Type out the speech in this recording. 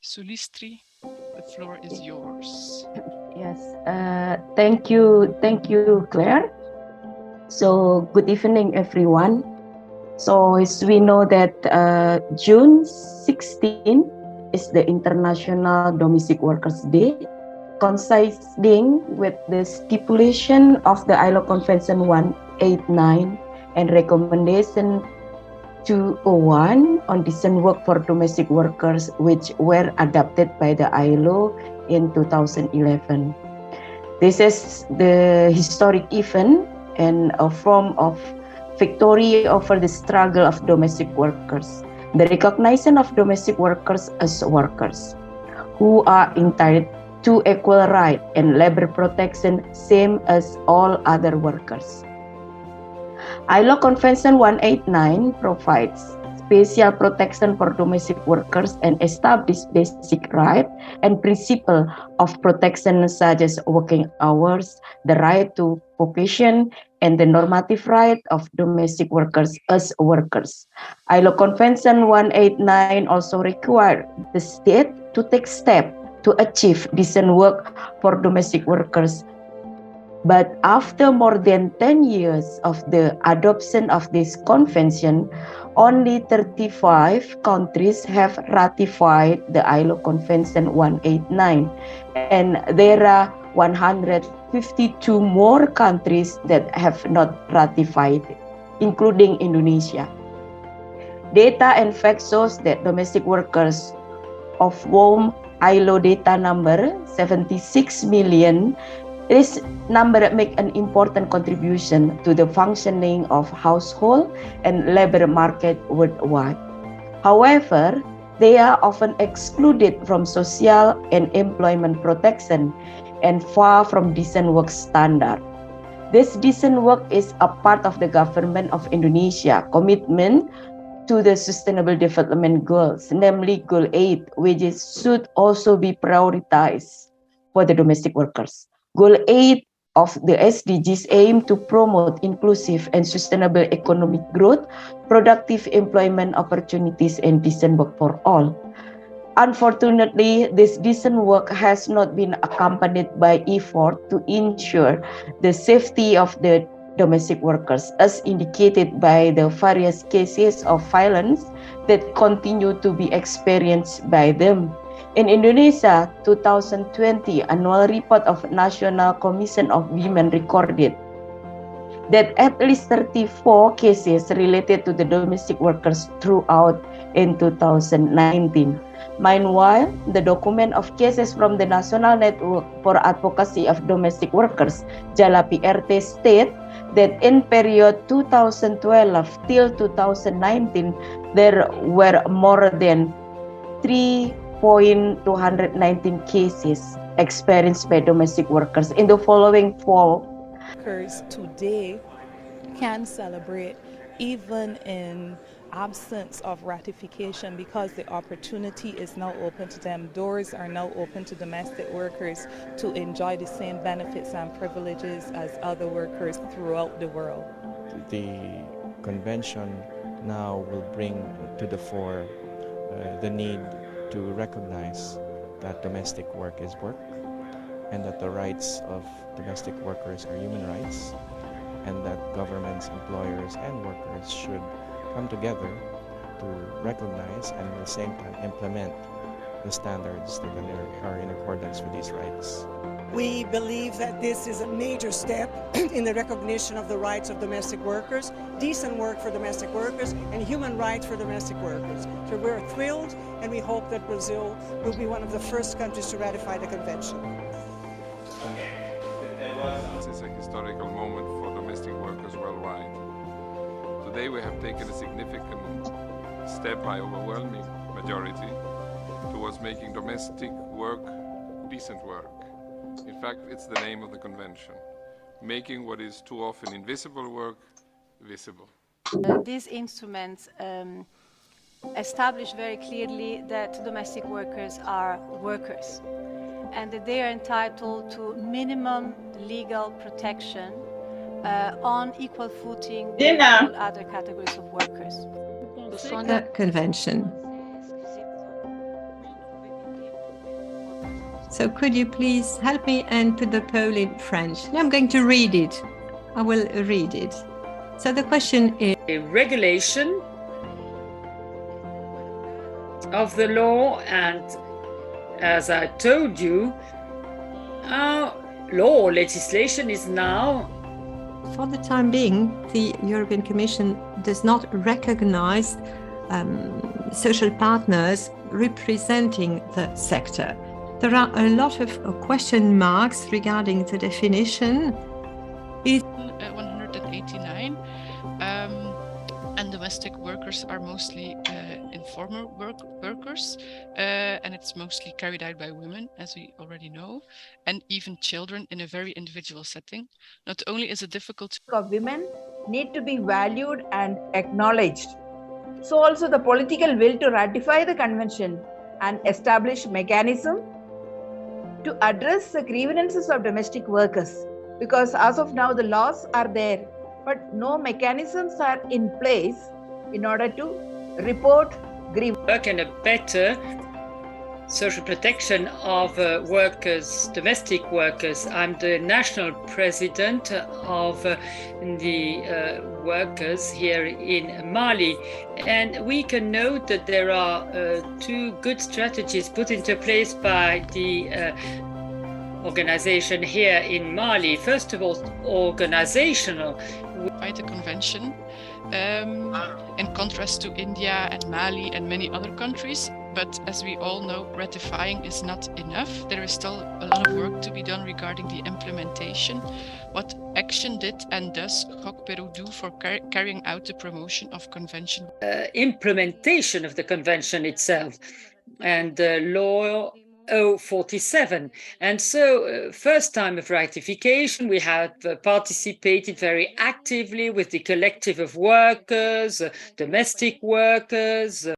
Sulistri, the floor is yours. Yes, thank you, Claire. So, good evening, everyone. So, as we know that June 16 is the International Domestic Workers Day, coinciding with the stipulation of the ILO Convention 189 and Recommendation 201 on decent work for domestic workers, which were adopted by the ILO in 2011. This is the historic event and a form of victory over the struggle of domestic workers, the recognition of domestic workers as workers who are entitled to equal right and labor protection same as all other workers. ILO Convention 189 provides special protection for domestic workers and establish basic right and principle of protection such as working hours, the right to vocation, and the normative right of domestic workers as workers. ILO Convention 189 also required the state to take steps to achieve decent work for domestic workers. But after more than 10 years of the adoption of this convention, only 35 countries have ratified the ILO Convention 189, and there are 152 more countries that have not ratified, including Indonesia. Data and facts shows that domestic workers, of whom ILO data number 76 million, this number make an important contribution to the functioning of household and labor market worldwide. However, they are often excluded from social and employment protection and far from decent work standard. This decent work is a part of the government of Indonesia commitment to the Sustainable Development Goals, namely Goal 8, which should also be prioritized for the domestic workers. Goal 8 of the SDGs aim to promote inclusive and sustainable economic growth, productive employment opportunities, and decent work for all. Unfortunately, this decent work has not been accompanied by effort to ensure the safety of the domestic workers, as indicated by the various cases of violence that continue to be experienced by them. In Indonesia, 2020 annual report of National Commission of Women recorded that at least 34 cases related to the domestic workers throughout in 2019. Meanwhile, the document of cases from the National Network for Advocacy of Domestic Workers, JALA PRT, state that in period 2012 till 2019, there were more than 3,219 cases experienced by domestic workers in the following four. Workers today can celebrate even in absence of ratification because the opportunity is now open to them. Doors are now open to domestic workers to enjoy the same benefits and privileges as other workers throughout the world. The convention now will bring to the fore the need to recognize that domestic work is work and that the rights of domestic workers are human rights, and that governments, employers, and workers should come together to recognize and at the same time implement the standards that are in accordance with these rights. We believe that this is a major step in the recognition of the rights of domestic workers, decent work for domestic workers, and human rights for domestic workers. So we're thrilled, and we hope that Brazil will be one of the first countries to ratify the convention. This is a historical moment for domestic workers worldwide. Today we have taken a significant step by overwhelming majority towards making domestic work decent work. In fact, it's the name of the convention, making what is too often invisible work visible. These instruments establish very clearly that domestic workers are workers and that they are entitled to minimum legal protection on equal footing with all other categories of workers. The Convention So could you please help me and put the poll in French? Now I'm going to read it. I will read it. So the question is, a regulation of the law, and as I told you, our law legislation is now, for the time being, the European Commission does not recognize social partners representing the sector. There are a lot of question marks regarding the definition. 189, and domestic workers are mostly informal workers, and it's mostly carried out by women, as we already know, and even children in a very individual setting. Not only is it difficult of women need to be valued and acknowledged. So also the political will to ratify the convention and establish mechanism to address the grievances of domestic workers, because as of now the laws are there, but no mechanisms are in place in order to report grievances. work and a better social protection of workers, domestic workers. I'm the national president of the workers here in Mali, and we can note that there are two good strategies put into place by the organization here in Mali. First of all, organizational. by the convention, in contrast to India and Mali and many other countries. But as we all know, ratifying is not enough. There is still a lot of work to be done regarding the implementation. What action did and does Oktober do for carrying out the promotion of convention? Implementation of the convention itself and law 047. And so first time of ratification, we have participated very actively with the collective of workers, domestic workers,